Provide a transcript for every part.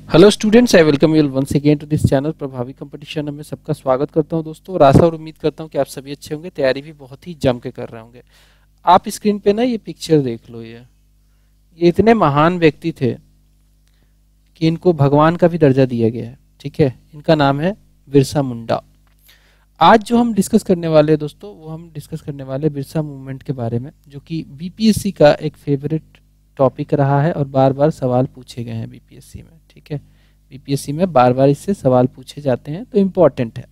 Hello students, I welcome you once again to this channel Prabhavi competition में सबका स्वागत करता हूं दोस्तों। और आशा और उम्मीद करता हूं कि आप सभी अच्छे होंगे, तैयारी भी बहुत ही जम के कर रहे होंगे। आप स्क्रीन पे ना ये पिक्चर देख लो। ये इतने महान व्यक्ति थे कि इनको भगवान का भी दर्जा दिया गया है। ठीक है, इनका नाम है बिरसा मुंडा। आज जो हम डिस्कस करने वाले हैं दोस्तों, वो हम डिस्कस करने वाले बिरसा मूवमेंट के बारे में, जो कि बीपीएससी का एक फेवरेट टॉपिक रहा है और बार बार सवाल पूछे गए हैं बीपीएससी में। ठीक है, बीपीएससी में बार बार इससे सवाल पूछे जाते हैं, तो इम्पोर्टेंट है।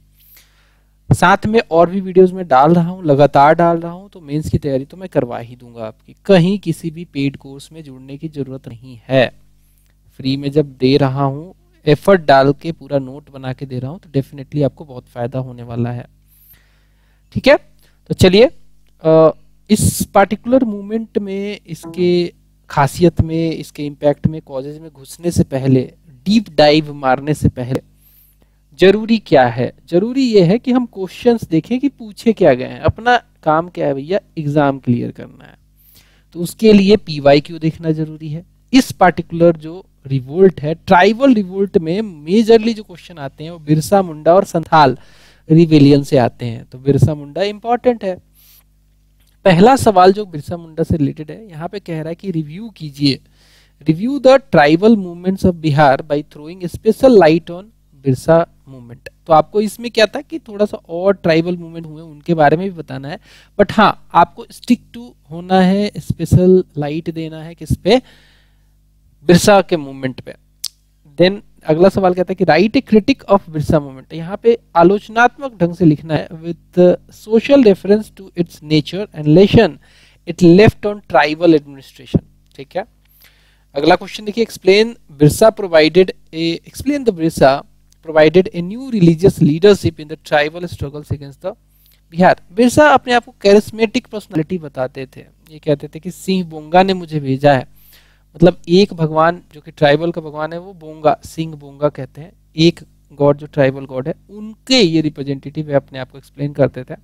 साथ में और भी वीडियोस में डाल रहा हूँ, लगातार डाल रहा हूँ, तो मेंस की तैयारी तो मैं करवा ही दूंगा आपकी। कहीं किसी भी पेड कोर्स में जुड़ने की जरूरत नहीं है। फ्री में जब दे रहा हूँ, एफर्ट डाल के पूरा नोट बना के दे रहा हूँ, तो डेफिनेटली आपको बहुत फायदा होने वाला है। ठीक है, तो चलिए इस पार्टिकुलर मूवमेंट में, इसके खासियत में, इसके इम्पैक्ट में, कॉजेज में घुसने से पहले, डीप डाइव मारने से पहले जरूरी क्या है? जरूरी यह है कि हम क्वेश्चंस देखें कि पूछे क्या गए हैं। अपना काम क्या है भैया? एग्जाम क्लियर करना है। तो उसके लिए पीवाईक्यू देखना जरूरी है। इस पार्टिकुलर जो रिवोल्ट है, ट्राइबल रिवोल्ट में मेजरली जो क्वेश्चन आते हैं वो बिरसा मुंडा और संथाल रिवेलियन से आते हैं। तो बिरसा मुंडा इंपॉर्टेंट है। पहला सवाल जो बिरसा मुंडा से रिलेटेड है, यहाँ पे कह रहा है कि रिव्यू कीजिए, review the tribal movements of Bihar by throwing special light on Birsa movement. तो आपको इसमें क्या था कि थोड़ा सा और ट्राइबल मूवमेंट हुए उनके बारे में भी बताना है, बट हाँ, आपको स्टिक टू होना है, स्पेशल लाइट देना है किस पे? बिरसा के मूवमेंट पे। देन अगला सवाल कहता है कि write a critic of Birsa movement. यहाँ पे आलोचनात्मक ढंग से लिखना है with social reference to its nature and lesson it left on tribal administration. ठीक है, अगला क्वेश्चन देखिए, explain the Birsa provided a new religious leadership in the tribal struggles against the Bihar. Birsa अपने आप को कैरिस्मेटिक पर्सनालिटी बताते थे। ये कहते थे कि सिंह बोंगा ने मुझे भेजा है। मतलब एक भगवान जो कि ट्राइबल का भगवान है वो बोंगा, सिंह बोंगा कहते हैं। एक गॉड जो ट्राइबल गॉड है, उनके ये रिप्रेजेंटेटिव है, अपने आप को एक्सप्लेन करते थे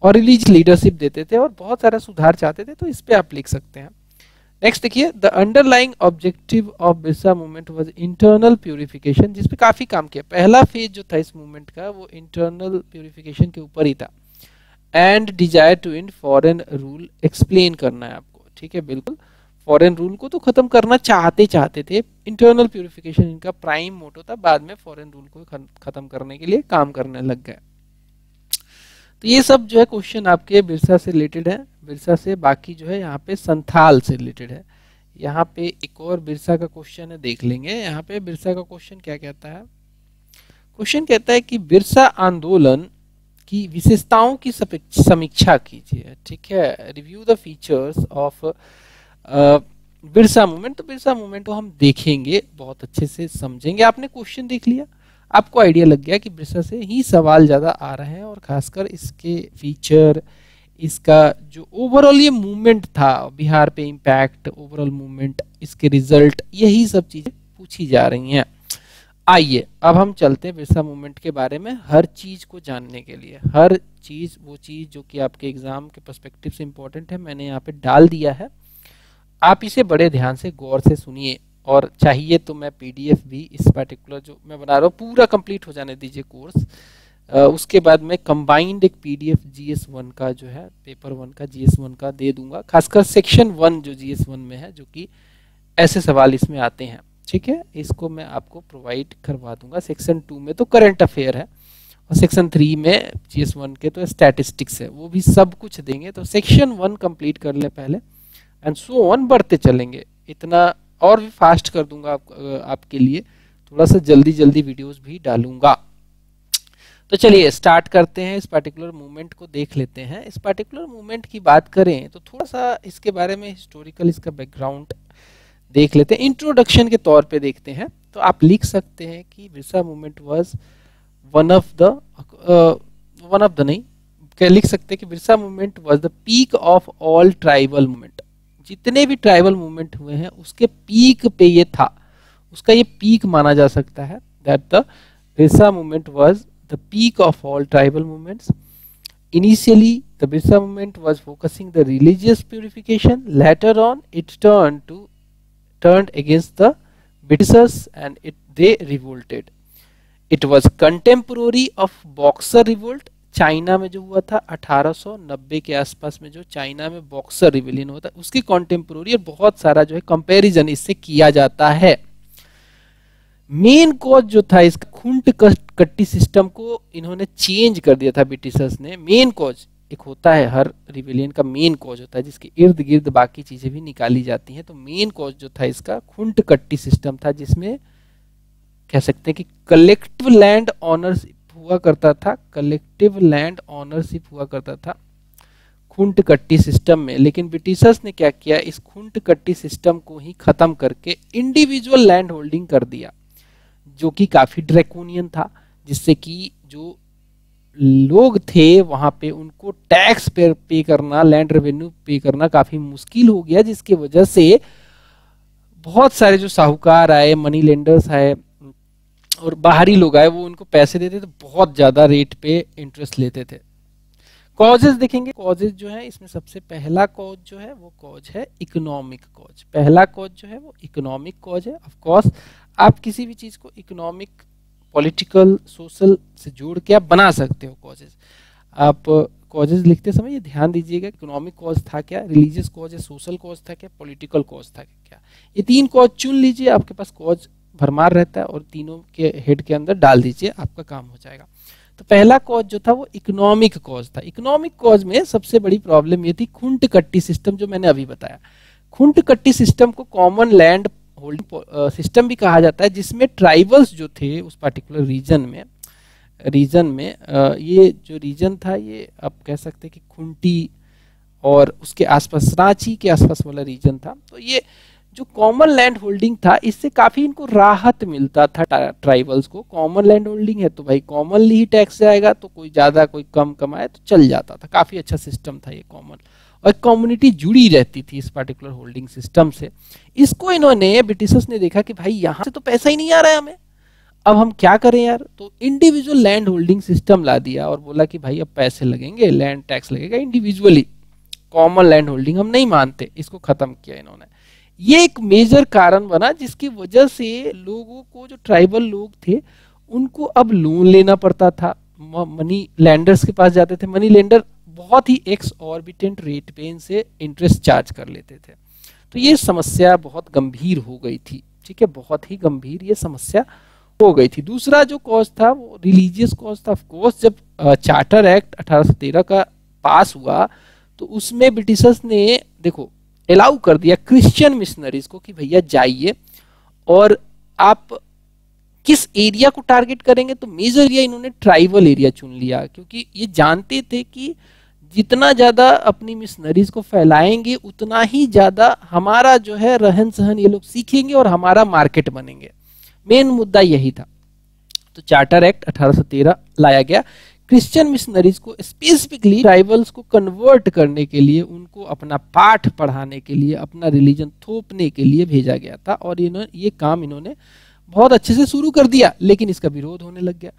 और रिलीजियस लीडरशिप देते थे और बहुत सारा सुधार चाहते थे। तो इस पे आप लिख सकते हैं। नेक्स्ट देखिए, the underlying objective of Birsa movement was internal purification, जिसपे काफी काम किया। पहला फेज जो था इस मूवमेंट का वो इंटरनल प्यूरिफिकेशन के ऊपर ही था। And desire to end foreign rule explain करना है आपको। ठीक है, बिल्कुल फॉरेन रूल को तो खत्म करना चाहते थे। इंटरनल प्यूरिफिकेशन इनका प्राइम मोटो था, बाद में फॉरेन रूल को खत्म करने के लिए काम करने लग गए। तो ये सब जो है क्वेश्चन आपके बिरसा से रिलेटेड है। बिरसा से बाकी जो है यहाँ पे संथाल से रिलेटेड है। यहाँ पे एक और बिरसा का क्वेश्चन है, देख लेंगे। यहाँ पे बिरसा का क्वेश्चन क्या कहता है? क्वेश्चन कहता है कि बिरसा आंदोलन की विशेषताओं की समीक्षा कीजिए। ठीक है, review the features of Birsa movement. तो बिरसा मूवमेंट को हम देखेंगे, बहुत अच्छे से समझेंगे। आपने क्वेश्चन देख लिया, आपको आइडिया लग गया कि बिरसा से ही सवाल ज्यादा आ रहे हैं और खासकर इसके फीचर, इसका जो ओवरऑल ये मूवमेंट था, बिहार पे इम्पैक्ट, ओवरऑल मूवमेंट, इसके रिजल्ट, यही सब चीजें पूछी जा रही हैं। आइए अब हम चलते हैं बिरसा मूवमेंट के बारे में। हर चीज को जानने के लिए, हर चीज, वो चीज जो कि आपके एग्जाम के पर्सपेक्टिव से इंपॉर्टेंट है, मैंने यहाँ पे डाल दिया है। आप इसे बड़े ध्यान से, गौर से सुनिए, और चाहिए तो मैं पीडीएफ भी इस पर्टिकुलर जो मैं बना रहा हूँ पूरा कंप्लीट हो जाने दीजिए कोर्स। उसके बाद मैं कंबाइंड एक पीडीएफ जीएस 1 का जो है, पेपर 1 का, जीएस 1 का दे दूंगा। खासकर सेक्शन 1 जो जीएस 1 में है, जो कि ऐसे सवाल इसमें आते हैं। ठीक है, इसको मैं आपको प्रोवाइड करवा दूंगा। सेक्शन 2 में तो करंट अफेयर है और सेक्शन 3 में जीएस 1 के तो स्टैटिस्टिक्स है, वो भी सब कुछ देंगे। तो सेक्शन 1 कंप्लीट कर ले पहले, एंड सो ऑन बढ़ते चलेंगे। इतना और भी फास्ट कर दूंगा आपके लिए, थोड़ा सा जल्दी जल्दी वीडियोस भी डालूंगा। तो चलिए स्टार्ट करते हैं। इस पार्टिकुलर मूवमेंट को देख लेते हैं। इस पार्टिकुलर मूवमेंट की बात करें तो थोड़ा सा इसके बारे में हिस्टोरिकल, इसका बैकग्राउंड देख लेते हैं। इंट्रोडक्शन के तौर पे देखते हैं। तो आप लिख सकते हैं कि Birsa movement was one of the नहीं, क्या लिख सकते हैं कि Birsa movement was the peak of all tribal movement. जितने भी ट्राइबल मूवमेंट हुए हैं उसके पीक पे ये था, उसका ये पीक माना जा सकता है। That the Birsa movement was the peak of all tribal movements. Initially, the Birsa movement was focusing the religious purification. Later on, it turned against the Britishers, and they revolted. It was contemporary of boxer revolt, China में जो हुआ था 1890 के आसपास में, जो China में boxer rebellion होता है उसके कॉन्टेम्पोररी, और बहुत सारा जो है कंपैरिजन इससे किया जाता है। मेन कॉज जो था इसका खुंट कट्टी सिस्टम को इन्होंने चेंज कर दिया था ब्रिटिशर्स ने। मेन कॉज एक होता है, हर रिविलियन का मेन कॉज होता है जिसके इर्द गिर्द बाकी चीजें भी निकाली जाती हैं। तो मेन कॉज जो था इसका खुंट कट्टी सिस्टम था, जिसमें कह सकते हैं कि कलेक्टिव लैंड ऑनरशिप हुआ करता था, कलेक्टिव लैंड ऑनरशिप हुआ करता था खुंट कट्टी सिस्टम में। लेकिन ब्रिटिशर्स ने क्या किया, इस खुंट कट्टी सिस्टम को ही खत्म करके इंडिविजुअल लैंड होल्डिंग कर दिया, जो कि काफी ड्रैकोनियन था, जिससे कि जो लोग थे वहां पे उनको टैक्स पे करना, लैंड रेवेन्यू पे करना काफी मुश्किल हो गया, जिसकी वजह से बहुत सारे जो साहूकार आए, मनी लेंडर्स आए और बाहरी लोग आए, वो उनको पैसे देते थे, बहुत ज्यादा रेट पे इंटरेस्ट लेते थे। कॉजेज देखेंगे, कॉजेज जो है इसमें सबसे पहला कॉज जो है वो कॉज है इकोनॉमिक कॉज। पहला कॉज जो है वो इकोनॉमिक कॉज है। ऑफ कोर्स आप किसी भी चीज को इकोनॉमिक, पॉलिटिकल, सोशल से जोड़ के आप बना सकते हो कॉजेज। आप कॉजेज लिखते समय ये ध्यान दीजिएगा, इकोनॉमिक कॉज था क्या, रिलीजियस कॉज है, सोशल कॉज था क्या, पॉलिटिकल कॉज था क्या। ये तीन कॉज चुन लीजिए, आपके पास कॉज भरमार रहता है, और तीनों के हेड के अंदर डाल दीजिए, आपका काम हो जाएगा। तो पहला कॉज जो था वो इकोनॉमिक कॉज था। इकोनॉमिक कॉज में सबसे बड़ी प्रॉब्लम ये थी खुंट कट्टी सिस्टम, जो मैंने अभी बताया। खुंट कट्टी सिस्टम को कॉमन लैंड होल्डिंग सिस्टम भी कहा जाता है, जिसमें ट्राइबल्स जो थे उस पर्टिकुलर रीजन में ये जो रीजन था, ये आप कह सकते हैं कि खुंटी और उसके आसपास, रांची के आसपास वाला रीजन था। तो ये जो कॉमन लैंड होल्डिंग था, इससे काफी इनको राहत मिलता था ट्राइबल्स को। कॉमन लैंड होल्डिंग है तो भाई कॉमनली ही टैक्स जाएगा, तो कोई ज्यादा कोई कम कमाए तो चल जाता था। काफी अच्छा सिस्टम था ये कॉमन, और कम्युनिटी जुड़ी रहती थी इस पर्टिकुलर होल्डिंग सिस्टम से। इसको इन्होंने, ब्रिटिशर्स ने देखा कि भाई यहाँ से तो पैसा ही नहीं आ रहा है हमें, अब हम क्या करें यार। तो इंडिविजुअल लैंड होल्डिंग सिस्टम ला दिया और बोला कि भाई अब पैसे लगेंगे, लैंड टैक्स लगेगा इंडिविजुअली, कॉमन लैंड होल्डिंग हम नहीं मानते। इसको खत्म किया इन्होंने। ये एक मेजर कारण बना, जिसकी वजह से लोगों को, जो ट्राइबल लोग थे, उनको अब लोन लेना पड़ता था, मनी लैंडर्स के पास जाते थे। मनी लेंडर बहुत ही एक्सऑर्बिटेंट रेट पे इनसे इंटरेस्ट चार्ज कर लेते थे। तो ये समस्या बहुत गंभीर हो गई थी, ठीक है, बहुत ही गंभीर ये समस्या हो गई थी। दूसरा जो कॉज था वो रिलीजियस कॉज था। ऑफ कोर्स जब चार्टर एक्ट 1813 का पास हुआ तो उसमें ब्रिटिशर्स ने देखो अलाउ कर दिया क्रिश्चियन मिशनरीज को कि भैया जाइए, और आप किस एरिया को टारगेट करेंगे, तो मेजर एरिया इन्होंने ट्राइबल एरिया चुन लिया, क्योंकि ये जानते थे कि जितना ज्यादा अपनी मिशनरीज को फैलाएंगे उतना ही ज्यादा हमारा जो है रहन सहन ये लोग सीखेंगे और हमारा मार्केट बनेंगे। मेन मुद्दा यही था। तो चार्टर एक्ट 1813 लाया गया। क्रिश्चियन मिशनरीज को स्पेसिफिकली ट्राइबल्स को कन्वर्ट करने के लिए, उनको अपना पाठ पढ़ाने के लिए, अपना रिलीजन थोपने के लिए भेजा गया था, और ये काम इन्होंने बहुत अच्छे से शुरू कर दिया। लेकिन इसका विरोध होने लग गया।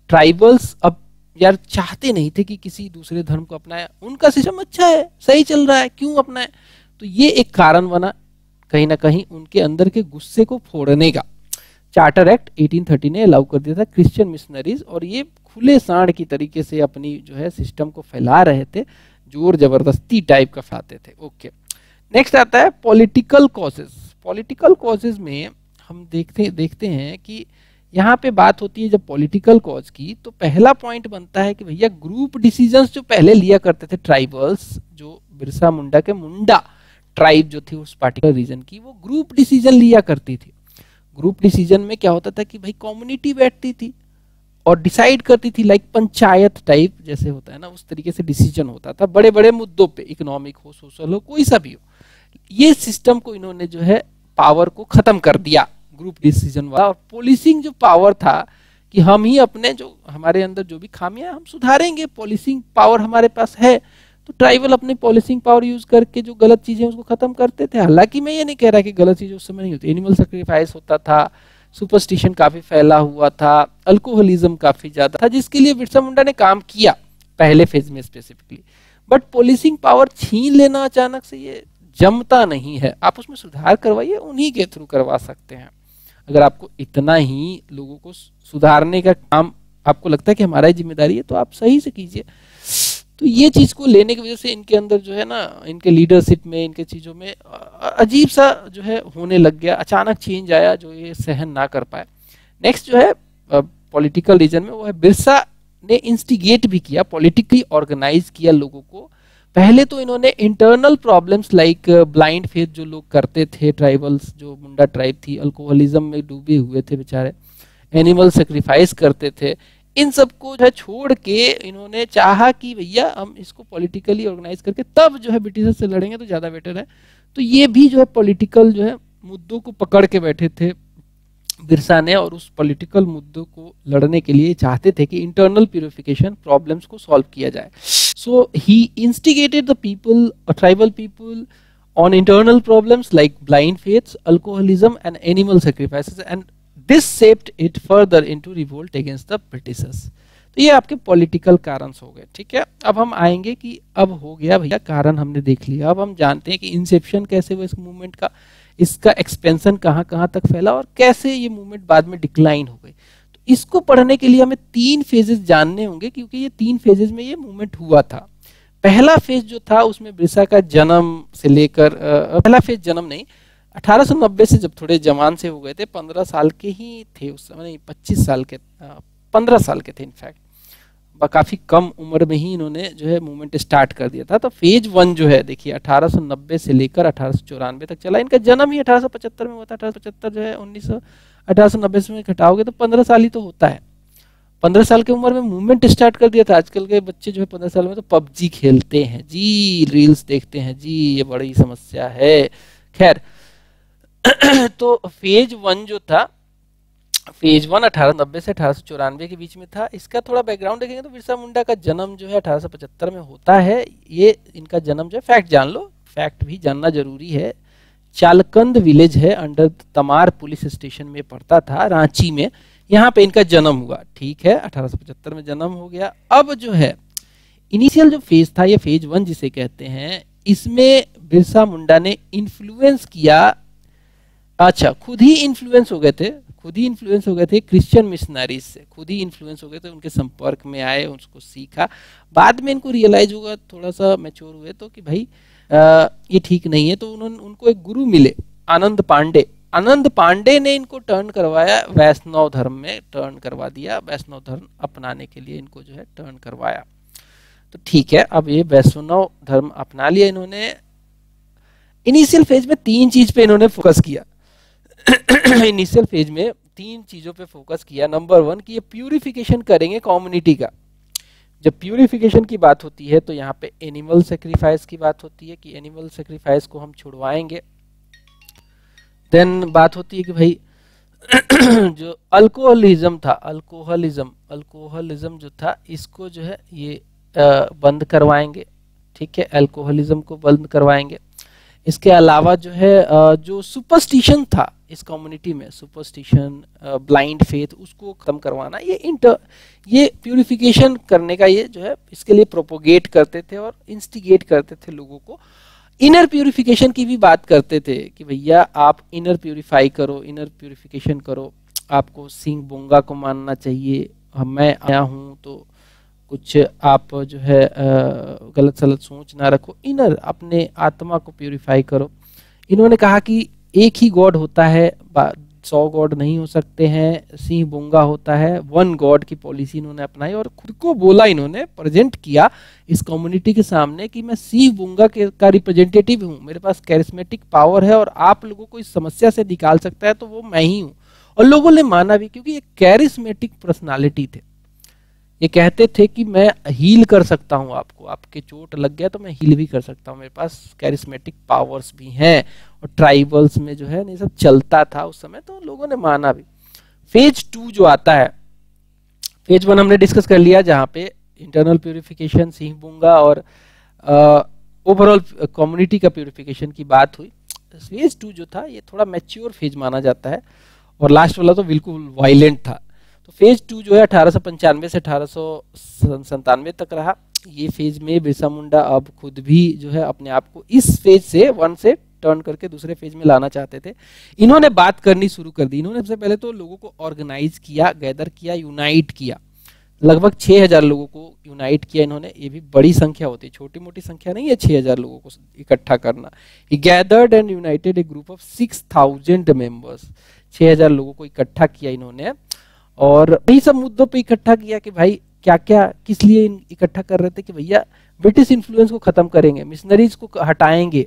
ट्राइबल्स अब यार चाहते नहीं थे कि किसी दूसरे धर्म को अपनाए, उनका सिस्टम अच्छा है, सही चल रहा है, क्यों अपनाए। तो ये एक कारण बना कहीं ना कहीं उनके अंदर के गुस्से को फोड़ने का। चार्टर एक्ट 1830 ने अलाउ कर दिया था क्रिश्चियन मिशनरीज, और ये खुले सांड की तरीके से अपनी जो है सिस्टम को फैला रहे थे, जोर जबरदस्ती टाइप का फैलाते थे। ओके, नेक्स्ट आता है पॉलिटिकल कॉजेज। पॉलिटिकल कॉजेज में हम देखते हैं कि यहाँ पे बात होती है जब पॉलिटिकल कॉज की, तो पहला पॉइंट बनता है कि भैया ग्रुप डिसीजंस जो पहले लिया करते थे ट्राइबल्स, जो बिरसा मुंडा के मुंडा ट्राइब जो थी उस पार्टिकुलर रीजन की, वो ग्रुप डिसीजन लिया करती थी। ग्रुप डिसीजन में क्या होता था कि भाई कम्युनिटी बैठती थी और डिसाइड करती थी, लाइक पंचायत टाइप जैसे होता है ना, उस तरीके से डिसीजन होता था बड़े बड़े मुद्दों पे, इकोनॉमिक हो, सोशल हो, कोई सा भी हो। ये सिस्टम को इन्होंने जो है पावर को खत्म कर दिया, ग्रुप डिसीजन वाला। और पॉलिसिंग जो पावर था कि हम ही अपने जो हमारे अंदर जो भी खामियां हम सुधारेंगे, पॉलिसिंग पावर हमारे पास है, तो ट्राइबल अपनी पॉलिसिंग पावर यूज करके जो गलत चीजें उसको खत्म करते थे। हालांकि मैं ये नहीं कह रहा कि गलत चीजें उस समय नहीं होती, एनिमल सेक्रीफाइस होता था, सुपरस्टिशन काफी फैला हुआ था, अल्कोहलिज्म काफी ज्यादा था, जिसके लिए बिरसा मुंडा ने काम किया पहले फेज में स्पेसिफिकली। बट पॉलिसिंग पावर छीन लेना अचानक से ये जमता नहीं है, आप उसमें सुधार करवाइए, उन्हीं के थ्रू करवा सकते हैं। अगर आपको इतना ही लोगों को सुधारने का काम आपको लगता है कि हमारा ही जिम्मेदारी है, तो आप सही से कीजिए। तो ये चीज को लेने की वजह से इनके अंदर जो है ना, इनके लीडरशिप में, इनके चीजों में अजीब सा जो है होने लग गया, अचानक चेंज आया जो ये सहन ना कर पाए। नेक्स्ट जो है पॉलिटिकल रीजन में, वो है बिरसा ने इंस्टिगेट भी किया, पॉलिटिकली ऑर्गेनाइज किया लोगों को। पहले तो इन्होंने internal problems like blind faith जो लोग करते थे, ट्राइबल्स जो मुंडा ट्राइब थी, अल्कोहलिज्म में डूबे हुए थे बेचारे, एनिमल सेक्रीफाइस करते थे, इन सबको जो है छोड़ के इन्होंने चाहा कि भैया हम इसको पॉलिटिकली ऑर्गेनाइज करके तब जो है ब्रिटिशर्स से लड़ेंगे तो ज़्यादा बेटर है। तो ये भी जो है पॉलिटिकल जो है मुद्दों को पकड़ के बैठे थे बिरसा ने, और उस पॉलिटिकल मुद्दों को लड़ने के लिए चाहते थे कि इंटरनल प्यूरिफिकेशन प्रॉब्लम्स को सॉल्व किया जाए। So he instigated the people, tribal people, on internal problems like blind faiths, alcoholism and animal sacrifices, and this shaped it further into revolt against the Britishers। तो ये आपके political कारण हो गए, ठीक है। अब हम आएंगे कि अब हो गया भैया कारण हमने देख लिया, अब हम जानते हैं कि इंसेप्शन कैसे हुआ इस मूवमेंट का, इसका एक्सपेंशन कहाँ कहाँ तक फैला और कैसे ये मूवमेंट बाद में डिक्लाइन हो गई। तो इसको पढ़ने के लिए हमें 3 फेजेस जानने होंगे, क्योंकि ये 3 फेजेस में ये मूवमेंट हुआ था। पहला फेज जो था उसमें बिरसा का जन्म से लेकर पहला फेज जन्म नहीं, 1890 से जब थोड़े जवान से हो गए थे, 15 साल के ही थे उस समय, नहीं 25 साल के, 15 साल के थे इनफैक्ट, काफी कम उम्र में ही इन्होंने जो है मूवमेंट स्टार्ट कर दिया था। तो फेज 1 जो है देखिए 1890 से लेकर 1894 तक चला। इनका जन्म ही 1875 में हुआ था। 1875 जो है 1890 से में घटाओगे तो 15 साल ही तो होता है। 15 साल की उम्र में मूवमेंट स्टार्ट कर दिया था। आजकल के बच्चे जो है 15 साल में तो पबजी खेलते हैं जी, रील्स देखते हैं जी, ये बड़ी समस्या है। खैर तो फेज 1 जो था, फेज 1 1890 से 1894 के बीच में था। इसका थोड़ा बैकग्राउंड देखेंगे तो बिरसा मुंडा का जन्म जो है 1875 में होता है। ये इनका जन्म जो है, फैक्ट जान लो, फैक्ट भी जानना जरूरी है। चालकंद विलेज है, अंडर तमार पुलिस स्टेशन में पड़ता था, रांची में, यहाँ पे इनका जन्म हुआ, ठीक है। 1875 में जन्म हो गया। अब जो है इनिशियल जो फेज था, ये फेज 1 जिसे कहते हैं, इसमें बिरसा मुंडा ने इन्फ्लुएंस किया, अच्छा खुद ही इन्फ्लुएंस हो गए थे, खुद ही इन्फ्लुएंस हो गए थे क्रिश्चियन मिशनरीज से, खुद ही इन्फ्लुएंस हो गए थे, उनके संपर्क में आए, उसको सीखा। बाद में इनको रियलाइज होगा, थोड़ा सा मैच्योर हुए तो, कि भाई ये ठीक नहीं है। तो उन्होंने, उनको एक गुरु मिले, आनंद पांडे। आनंद पांडे ने इनको टर्न करवाया, वैष्णव धर्म में टर्न करवा दिया, वैष्णव धर्म अपनाने के लिए इनको जो है टर्न करवाया। तो ठीक है, अब ये वैष्णव धर्म अपना लिया इन्होंने। इनिशियल फेज में 3 चीज पे इन्होंने फोकस किया। इनिशियल फेज में 3 चीजों पे फोकस किया। नंबर 1 कि ये प्यूरिफिकेशन करेंगे कम्युनिटी का। जब प्यूरिफिकेशन की बात होती है तो यहाँ पे एनिमल सेक्रीफाइस की बात होती है, कि एनिमल सेक्रीफाइस को हम छुड़वाएंगे। देन बात होती है कि भाई जो अल्कोहलिज्म था, अल्कोहलिज्म जो था, इसको जो है ये बंद करवाएंगे, ठीक है, अल्कोहलिज्म को बंद करवाएंगे। इसके अलावा जो है जो सुपरस्टिशन था इस कम्युनिटी में, सुपरस्टिशन, ब्लाइंड फेथ, उसको खत्म करवाना। ये प्यूरिफिकेशन करने का ये जो है, इसके लिए प्रोपोगेट करते थे और इंस्टिगेट करते थे लोगों को। इनर प्यूरिफिकेशन की भी बात करते थे कि भैया आप इनर प्यूरिफाई करो, इनर प्यूरिफिकेशन करो, आपको सिंह बोंगा को मानना चाहिए, मैं आया हूँ तो कुछ आप जो है गलत सलत सोच ना रखो, इनर अपने आत्मा को प्यूरिफाई करो। इन्होंने कहा कि एक ही गॉड होता है, 100 गॉड नहीं हो सकते हैं, सिंह बोंगा होता है, 1 गॉड की पॉलिसी इन्होंने अपनाई और खुद को बोला, इन्होंने प्रेजेंट किया इस कम्युनिटी के सामने कि मैं सिंह बोंगा का रिप्रेजेंटेटिव हूँ, मेरे पास कैरिस्मेटिक पावर है और आप लोगों को इस समस्या से निकाल सकता है तो वो मैं ही हूँ। और लोगों ने माना भी, क्योंकि ये कैरिस्मेटिक पर्सनालिटी थे। ये कहते थे कि मैं हील कर सकता हूँ आपको, आपके चोट लग गया तो मैं हील भी कर सकता हूँ, मेरे पास कैरिस्मेटिक पावर्स भी हैं। और ट्राइबल्स में जो है ये सब चलता था उस समय, तो लोगों ने माना भी। फेज 2 जो आता है, फेज 1 हमने डिस्कस कर लिया, जहाँ पे इंटरनल प्यूरिफिकेशन, सिंह बोंगा और ओवरऑल कम्युनिटी का प्यूरिफिकेशन की बात हुई। फेज 2 जो था ये थोड़ा मैच्योर फेज माना जाता है, और लास्ट वाला तो बिल्कुल वायलेंट था। तो फेज 2 जो है 1895 से 1897 तक रहा। ये फेज में बिरसा मुंडा अब खुद भी जो है अपने आप को इस फेज से 1 से टर्न करके दूसरे फेज में लाना चाहते थे। इन्होंने बात करनी शुरू कर दी। इन्होंने सबसे पहले तो लोगों को ऑर्गेनाइज किया, गैदर किया, यूनाइट किया। लगभग 6000 लोगों को यूनाइट किया इन्होंने। ये भी बड़ी संख्या होती है, छोटी मोटी संख्या नहीं है 6000 लोगों को इकट्ठा करना। He gathered and united a group of 6000 members. 6000 लोगों को इकट्ठा किया इन्होंने और यही सब मुद्दों पे इकट्ठा किया कि भाई क्या क्या किस लिए इकट्ठा कर रहे थे कि भैया ब्रिटिश इन्फ्लुएंस को खत्म करेंगे, मिशनरीज को हटाएंगे,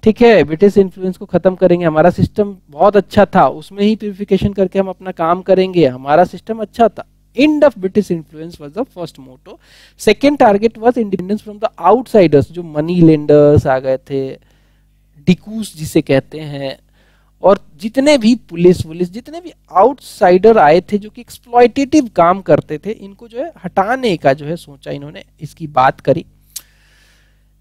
ठीक है, ब्रिटिश इन्फ्लुएंस को खत्म करेंगे, हमारा सिस्टम बहुत अच्छा था, उसमें ही प्यूरिफिकेशन करके हम अपना काम करेंगे, हमारा सिस्टम अच्छा था। End of British influence was the first motto. Second target was independence from the outsiders, जो मनी लेंडर्स आ गए थे, डिकूस जिसे कहते हैं, और जितने भी पुलिस जितने भी आउटसाइडर आए थे जो कि एक्सप्लॉयटेटिव काम करते थे, इनको जो है हटाने का जो है सोचा इन्होंने, इसकी बात करी।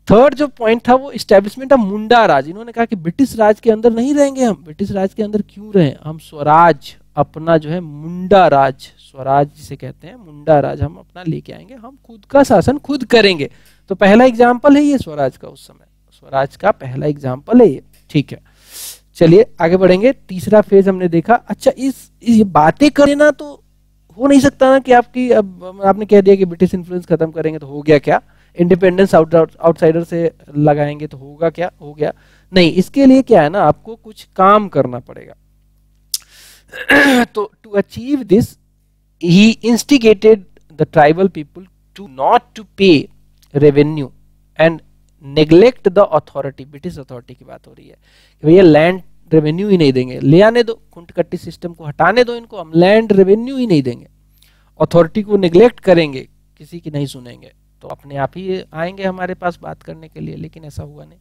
थर्ड जो पॉइंट था वो इस्टेब्लिशमेंट ऑफ मुंडा राज। इन्होंने कहा कि ब्रिटिश राज के अंदर नहीं रहेंगे हम, ब्रिटिश राज के अंदर क्यों रहें, हम स्वराज अपना जो है मुंडा राज, स्वराज जिसे कहते हैं मुंडा राज हम अपना लेके आएंगे, हम खुद का शासन खुद करेंगे। तो पहला एग्जाम्पल है ये स्वराज का, उस समय स्वराज का पहला एग्जाम्पल है ये, ठीक है। चलिए आगे बढ़ेंगे। तीसरा फेज हमने देखा। अच्छा ये बातें करना तो हो नहीं सकता ना कि आपकी अब आपने कह दिया कि ब्रिटिश इन्फ्लुएंस खत्म करेंगे तो हो गया क्या, इंडिपेंडेंस आउटसाइडर से लगाएंगे तो होगा क्या, हो गया नहीं। इसके लिए क्या है ना, आपको कुछ काम करना पड़ेगा। तो to achieve this he instigated the tribal people to not to pay revenue and neglect the authority. British authority की बात हो रही है कि भैया लैंड रेवेन्यू ही नहीं देंगे, ले आने दो, खुंटकट्टी सिस्टम को हटाने दो इनको, हम लैंड रेवेन्यू ही नहीं देंगे, अथॉरिटी को नेग्लेक्ट करेंगे, किसी की नहीं सुनेंगे, तो अपने आप ही आएंगे हमारे पास बात करने के लिए। लेकिन ऐसा हुआ नहीं।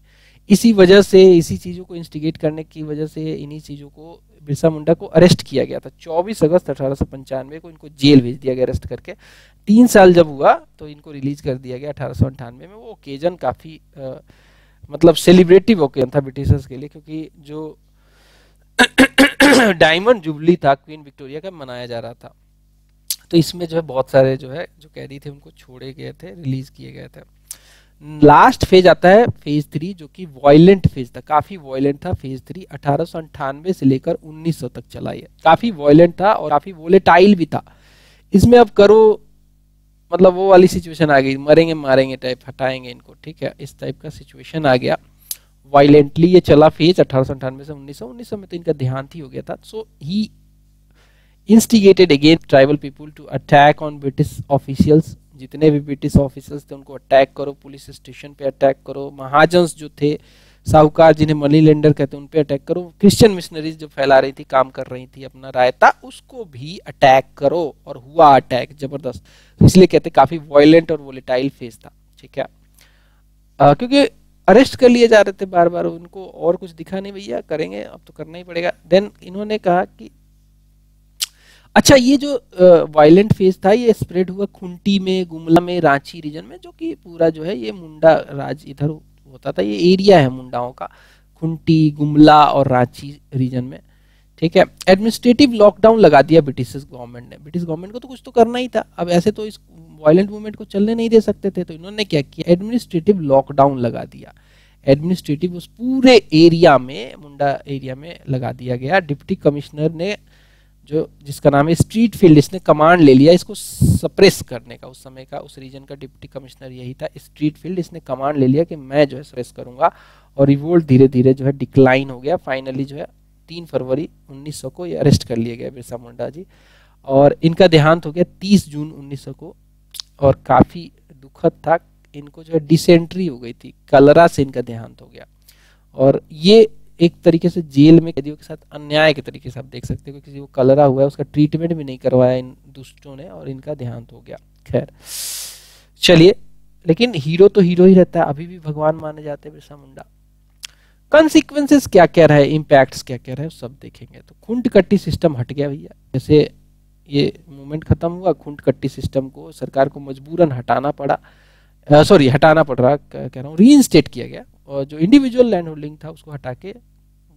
इसी वजह से, इसी चीज़ों को इंस्टिगेट करने की वजह से इन्हीं चीज़ों को बिरसा मुंडा को अरेस्ट किया गया था। 24 अगस्त 1895 को इनको जेल भेज दिया गया अरेस्ट करके। 3 साल जब हुआ तो इनको रिलीज कर दिया गया 1898 में। वो ओकेजन काफ़ी मतलब सेलिब्रेटिव ओकेजन था ब्रिटिशर्स के लिए, क्योंकि जो डायमंड जुबली था क्वीन विक्टोरिया का मनाया जा रहा था। तो इसमें जो है बहुत सारे जो है जो कैदी थे उनको छोड़े गए थे, रिलीज किए गए थे। लास्ट फेज आता है फेज 3, जो कि वायलेंट फेज था, काफी वायलेंट था फेज 3। 1898 से लेकर 1900 तक चला। ये काफी वायलेंट था और काफी वोलेटाइल भी था। इसमें अब करो मतलब वो वाली सिचुएशन आ गई, मरेंगे मारेंगे टाइप, हटाएंगे इनको, ठीक है, इस टाइप का सिचुएशन आ गया। वायलेंटली ये चला फेज 1898 से 1900 में तो इनका देहांत ही हो गया था। So he instigated again tribal people to attack on British officials. जितने भी ब्रिटिश ऑफिसर्स थे उनको अटैक करो, पुलिस स्टेशन पे अटैक करो, महाजन्स जो थे, साहूकार जिन्हें मनी लेंडर कहते हैं, उन पे अटैक करो, क्रिश्चियन मिशनरीज जो फैला रही थी, काम कर रही थी अपना रायता, उसको भी अटैक करो। और हुआ अटैक जबरदस्त, इसलिए कहते काफी वायलेंट और वोलेटाइल फेज था, ठीक है। क्योंकि अरेस्ट कर लिए जा रहे थे बार बार, उनको और कुछ दिखा नहीं, भैया करेंगे अब तो करना ही पड़ेगा। देन इन्होंने कहा कि अच्छा ये जो वायलेंट फेज था ये स्प्रेड हुआ खुंटी में, गुमला में, रांची रीजन में, जो कि पूरा जो है ये मुंडा राज इधर होता था। ये एरिया है मुंडाओं का, खुंटी, गुमला और रांची रीजन में, ठीक है। एडमिनिस्ट्रेटिव लॉकडाउन लगा दिया ब्रिटिश गवर्नमेंट ने। ब्रिटिश गवर्नमेंट को तो कुछ तो करना ही था, अब ऐसे तो इस वायलेंट मूवमेंट को चलने नहीं दे सकते थे। तो इन्होंने क्या किया, एडमिनिस्ट्रेटिव लॉकडाउन लगा दिया। एडमिनिस्ट्रेटिव उस पूरे एरिया में, मुंडा एरिया में लगा दिया गया। डिप्टी कमिश्नर ने जो जिसका नाम है स्ट्रीट फील्ड, इसने कमांड ले लिया इसको सप्रेस करने का। उस समय का उस रीजन का डिप्टी कमिश्नर यही था, स्ट्रीट फील्ड। इसने कमांड ले लिया कि मैं जो है सप्रेस करूंगा, और रिवोल्ट धीरे धीरे जो है डिक्लाइन हो गया। फाइनली जो है 3 फरवरी 1900 को ये अरेस्ट कर लिए गए बिरसा मुंडा जी, और इनका देहांत हो गया 30 जून 1900 को। और काफ़ी दुखद था, इनको जो है डिसेंट्री हो गई थी, कलरा से इनका देहांत हो गया। और ये एक तरीके से जेल में कैदियों के साथ अन्याय के तरीके से आप देख सकते हो, किसी को कलरा हुआ है, उसका ट्रीटमेंट भी नहीं करवाया इन दुष्टों ने, और इनका देहांत हो गया। खैर चलिए, लेकिन हीरो तो हीरो ही रहता है, अभी भी भगवान माने जाते हैं बिरसा मुंडा। कॉन्सिक्वेंसेस क्या क्या रहे, इम्पैक्ट्स क्या क्या रहे, सब देखेंगे। तो खुंटकट्टी सिस्टम हट गया भैया, जैसे ये मूवमेंट खत्म हुआ, खुंटकट्टी सिस्टम को सरकार को मजबूरन हटाना पड़ा, हटाना पड़ रहा, कह रहा हूँ, रीइंस्टेट किया गया। और जो इंडिविजुअल लैंड होल्डिंग था उसको हटा के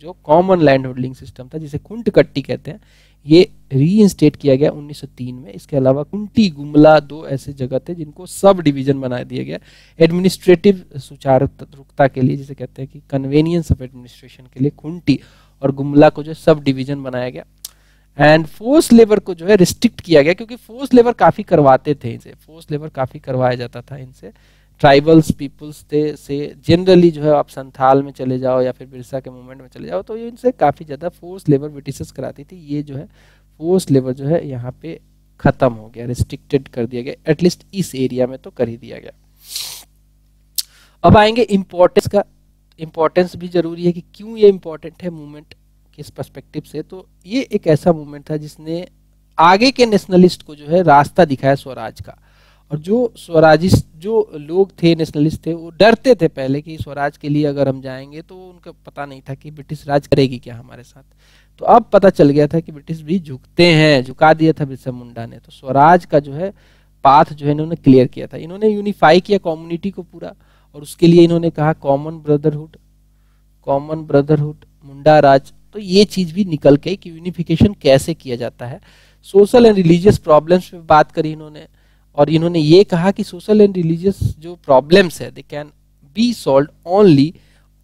जो कॉमन लैंड होल्डिंग सिस्टम था, जिसे खुंटकट्टी कहते हैं, ये रीइंस्टेट किया गया 1903 में। इसके अलावा कुंटी, गुमला 2 ऐसे जगह थे जिनको सब डिवीजन बना दिया गया एडमिनिस्ट्रेटिव सुचारुता के लिए, जिसे कहते हैं कि कन्वेनियंस ऑफ एडमिनिस्ट्रेशन के लिए कुंटी और गुमला को जो सब डिवीजन बनाया गया। एंड फोर्स लेबर को जो है रिस्ट्रिक्ट किया गया, क्योंकि फोर्स लेबर काफी करवाते थे इनसे, फोर्स लेबर काफी करवाया जाता था इनसे। ट्राइबल्स पीपल्स थे से जनरली जो है आप संथाल में चले जाओ या फिर बिरसा के मूवमेंट में चले जाओ, तो ये इनसे काफी ज्यादा फोर्स लेबर ब्रिटिशर्स कराती थी। ये जो है फोर्स लेबर जो है यहाँ पे खत्म हो गया, रिस्ट्रिक्टेड कर दिया गया, एटलीस्ट इस एरिया में तो कर ही दिया गया। अब आएंगे इम्पोर्टेंस का। इम्पोर्टेंस भी जरूरी है कि क्यों ये इम्पोर्टेंट है मूवमेंट, किस पर्सपेक्टिव से। तो ये एक ऐसा मूवमेंट था जिसने आगे के नेशनलिस्ट को जो है रास्ता दिखाया स्वराज का। और जो स्वराजिस्ट जो लोग थे, नेशनलिस्ट थे, वो डरते थे पहले कि स्वराज के लिए अगर हम जाएंगे, तो उनका पता नहीं था कि ब्रिटिश राज करेगी क्या हमारे साथ। तो अब पता चल गया था कि ब्रिटिश भी झुकते हैं, झुका दिया था बिरसा मुंडा ने। तो स्वराज का जो है पाथ जो है इन्होंने क्लियर किया था। इन्होंने यूनिफाई किया कम्युनिटी को पूरा, और उसके लिए इन्होंने कहा कॉमन ब्रदरहुड मुंडा राज। तो ये चीज भी निकल के कि यूनिफिकेशन कैसे किया जाता है। सोशल एंड रिलीजियस प्रॉब्लम्स पे बात करी इन्होंने, और इन्होंने ये कहा कि सोशल एंड रिलीजियस जो प्रॉब्लम्स है they can be solved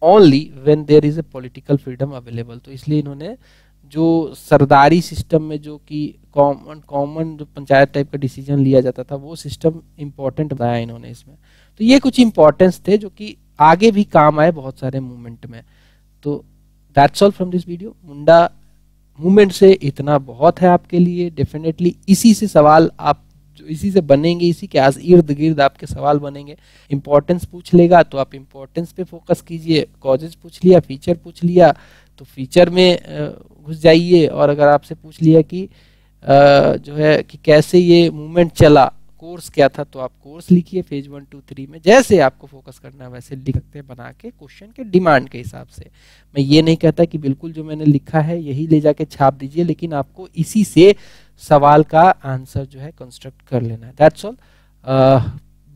only when there is a political freedom available. तो इसलिए इन्होंने जो सरदारी सिस्टम में जो कि कॉमन जो पंचायत टाइप का डिसीजन लिया जाता था, वो सिस्टम इंपॉर्टेंट बताया इन्होंने इसमें। तो ये कुछ इंपॉर्टेंस थे जो कि आगे भी काम आए बहुत सारे मूवमेंट में। तो that's all from this video. Munda movement से इतना बहुत है आपके लिए। डेफिनेटली इसी से सवाल आप जो इसी से बनेंगे, इसी के इर्द गिर्द आपके सवाल बनेंगे। इंपॉर्टेंस पूछ लेगा तो आप इंपॉर्टेंस पे फोकस कीजिए, कॉजेज पूछ लिया, फीचर पूछ लिया तो फीचर में घुस जाइए। और अगर आपसे पूछ लिया कि जो है कि कैसे ये मूवमेंट चला, कोर्स क्या था, तो आप कोर्स लिखिए फेज 1, 2, 3 में। जैसे आपको फोकस करना है वैसे लिख सकते हैं बना के, क्वेश्चन के डिमांड के हिसाब से। मैं ये नहीं कहता कि बिल्कुल जो मैंने लिखा है यही ले जाके छाप दीजिए, लेकिन आपको इसी से सवाल का आंसर जो है कंस्ट्रक्ट कर लेना है। That's all.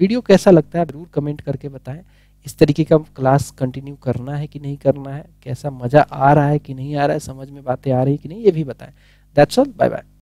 वीडियो कैसा लगता है जरूर कमेंट करके बताएं। इस तरीके का क्लास कंटिन्यू करना है कि नहीं करना है, कैसा मजा आ रहा है कि नहीं आ रहा है, समझ में बातें आ रही है कि नहीं, ये भी बताएं। That's all, bye bye.